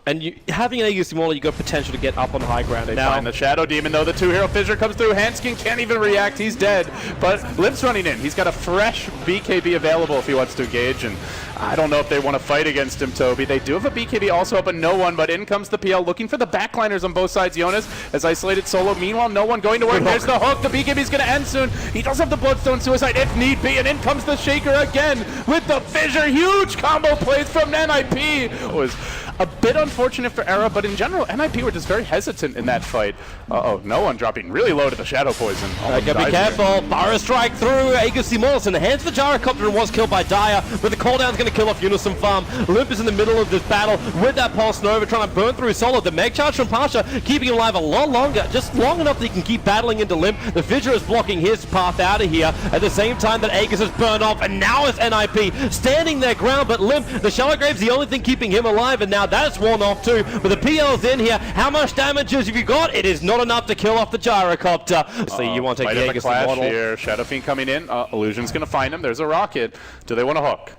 And having an Aegis Immortal, you got potential to get up on high ground. Now, find the Shadow Demon, though. The two-hero fissure comes through. Hanskin can't even react. He's dead. But Limp's running in. He's got a fresh BKB available if he wants to engage. And I don't know if they want to fight against him, Toby. They do have a BKB also up and no one, but in comes the PL looking for the backliners on both sides. Jonas has isolated solo. Meanwhile, no one going to work. There's the hook. The BKB's going to end soon. He does have the Bloodstone Suicide if need be. And in comes the Shaker again with the fissure. Huge combo plays from NIP. It was a bit unfortunate for Era, but in general, NIP were just very hesitant in that fight. Uh-oh, no one dropping really low to the Shadow Poison. Gotta be careful. Barra strike through. Aegis Immortals in the hands of the Gyrocopter and was killed by Dire, but the cooldown's going to kill off Unison Farm. Limp is in the middle of this battle with that Pulse Nova trying to burn through Solo. The Meg Charge from Pasha keeping him alive a lot longer, just long enough that he can keep battling into Limp. The Fissure is blocking his path out of here at the same time that Aegis has burned off, and now it's NIP standing their ground, but Limp, the Shallow Grave's the only thing keeping him alive, and now that's worn off too. But the PL's in here. How much damage have you got? It is not enough to kill off the Gyrocopter. So you want to take the Aegis Immortal here. Shadow Fiend coming in. Illusion's going to find him. There's a rocket. Do they want to hook?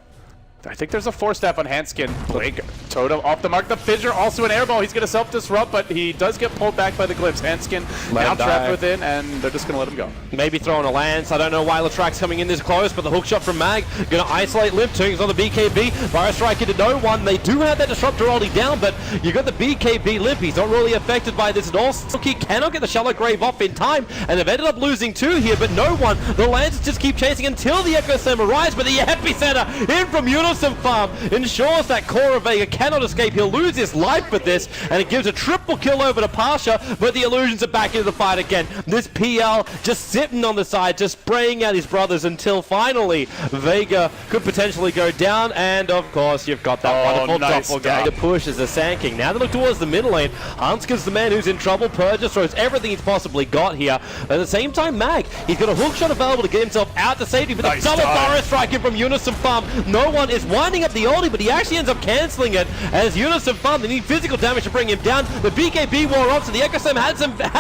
I think there's a 4-staff on Hanskin. Blake, Totem off the mark. The Fissure also an airball. He's going to self-disrupt, but he does get pulled back by the Glimpse. Hanskin now trapped within, and they're just going to let him go. Maybe throwing a lance. I don't know why Latrak's coming in this close, but the hook shot from Mag going to isolate Limp. Turns on the BKB. Barra strike into no one. They do have that Disruptor already down, but you got the BKB Limp. He's not really affected by this at all. He cannot get the Shallow Grave off in time, and they've ended up losing 2 here, but no one. The Lancers just keep chasing until the Echo Slam arrives, but the Epicenter in from Unison Farm ensures that Core of Vega cannot escape. He'll lose his life for this, and it gives a triple kill over to Pasha, but the Illusions are back into the fight again. This PL just sitting on the side, just spraying out his brothers until finally Vega could potentially go down, and of course you've got that wonderful doppelganger push as a Sand Now they look towards the middle lane. Hanskin's the man who's in trouble. Purger throws everything he's possibly got here. At the same time, Mag, he's got a hook shot available to get himself out to safety, but the double Barra strike in from Unison Farm. No one is winding up the ulti, but he actually ends up cancelling it as Unison Farm. They need physical damage to bring him down. The BKB wore off, so the Echo Slam has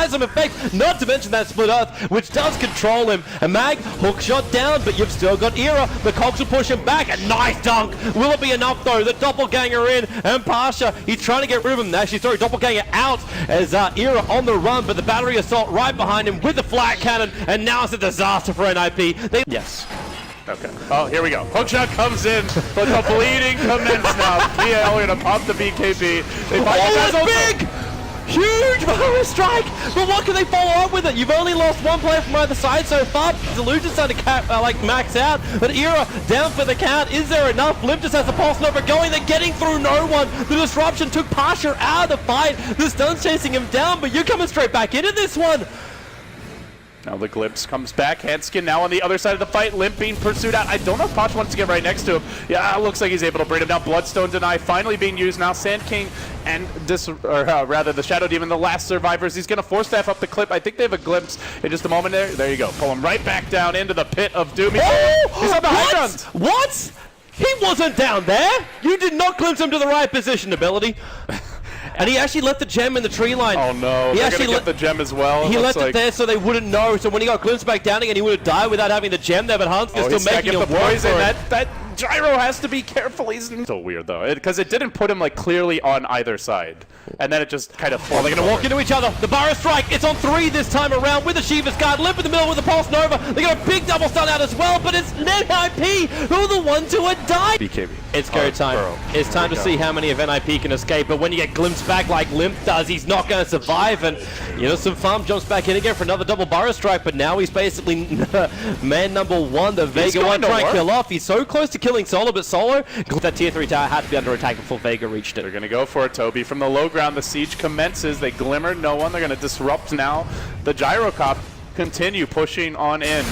some effect, not to mention that Split Earth, which does control him. And Mag, hook shot down, but you've still got Era. The Cogs will push him back. A nice dunk. Will it be enough though? The doppelganger in, and Pasha, he's trying to get rid of him. Actually, sorry, doppelganger out as Era on the run, but the battery assault right behind him with the flat cannon, and now it's a disaster for NIP. Yes. Okay. Oh, here we go. Hookshot comes in, but the bleeding commence now. PL are going to pop the BKB. They that's big! Huge Barra strike! But what can they follow up with it? You've only lost one player from either side so far. Illusion's starting to max out, but Era down for the count. Is there enough? Limp just has the Pulse Nova going. They're getting through no one. The disruption took Pasha out of the fight. The stun's chasing him down, but you're coming straight back into this one. Now the Glimpse comes back. Hanskin now on the other side of the fight. Limp being pursued out. I don't know if Posh wants to get right next to him. Yeah, it looks like he's able to bring him down. Bloodstone Deny finally being used. Now Sand King and rather the Shadow Demon, the last survivors. He's going to 4-staff up the clip. I think they have a glimpse in just a moment there. There you go. Pull him right back down into the pit of doom. He's on the high ground. What? He wasn't down there. You did not glimpse him to the right position, ability. And he actually left the gem in the tree line. Oh no, they're going to get the gem as well. He left it there so they wouldn't know. So when he got glimpsed back down again, he would have died without having the gem there. But Hanskin's still making him the poison. That Gyro has to be careful. He's so weird though, because it didn't put him like clearly on either side, and then it just kind of. Oh, they're gonna walk into each other. The Barra strike. It's on 3 this time around with the Shiva's Guard. Limp in the middle with the Pulse Nova. They got a big double stun out as well, but it's NIP who are the ones who are dying. BKB. It's go time. It's time to see how many of NIP can escape. But when you get glimpsed back like Limp does, he's not going to survive. And Unison Farm jumps back in again for another double Barra strike. But now he's basically man number 1. The Vega won't try and kill off. He's so close to killing Solo, but Solo, that tier 3 tower had to be under attack before Vega reached it. They're going to go for it, Toby. From the low ground, the siege commences. They glimmer no one. They're going to disrupt now. The Gyrocop continue pushing on in.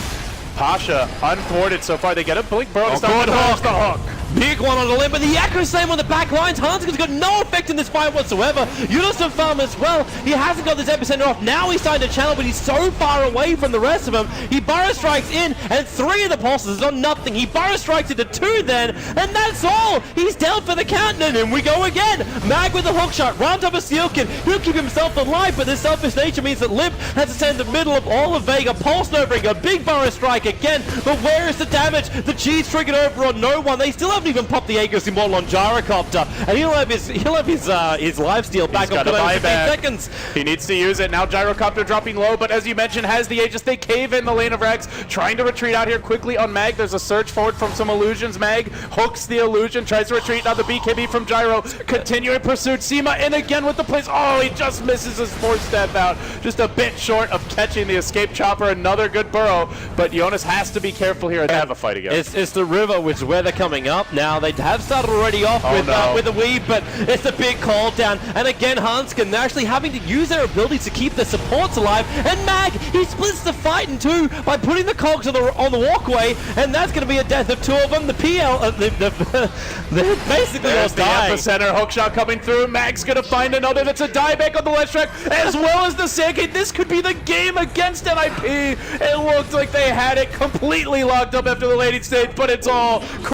Pasha unthwarted so far. They get a blink burrow. The hook. Big one on the limb, but the Echo Slam on the back lines. Hanskin's got no effect in this fight whatsoever. Unison Farm as well. He hasn't got this epicenter off. Now he's starting to channel, but he's so far away from the rest of them. He Barra strikes in, and 3 of the pulses is on nothing. He Barra strikes into 2 then, and that's all. He's down for the count, and in we go again. Mag with the hook shot, round up a Steelkin. He'll keep himself alive, but this selfish nature means that Limp has to stand in the middle of all of Vega. Pulse Nova, a big Barra strike again, but where is the damage? The cheese triggered over on no one. They still have haven't even popped the Aegis Immortal on Gyrocopter, and he'll have his lifesteal back up to 15 seconds. He needs to use it. Now Gyrocopter dropping low, but as you mentioned, has the Aegis. They cave in the lane of Rex, trying to retreat out here quickly on Mag. There's a search forward from some illusions. Mag hooks the illusion, tries to retreat. Now the BKB from Gyro, continuing pursuit. Seema in again with the plays. Oh, he just misses his 4-step out. Just a bit short of catching the escape chopper. Another good burrow, but Jonas has to be careful here. They have a fight again. It's the river, which is where they're coming up now. They have started already off with a weave, but it's a big call down. And again, Hanskin, they're actually having to use their abilities to keep the supports alive. And Mag, he splits the fight in two by putting the cogs on the walkway, and that's going to be a death of two of them. The PL, they're basically all dying. The epicenter hookshot coming through. Mag's going to find another. That's a dieback on the left track, as well as the Sankey. This could be the game against NIP. It looked like they had it completely locked up after the laning stage, but it's all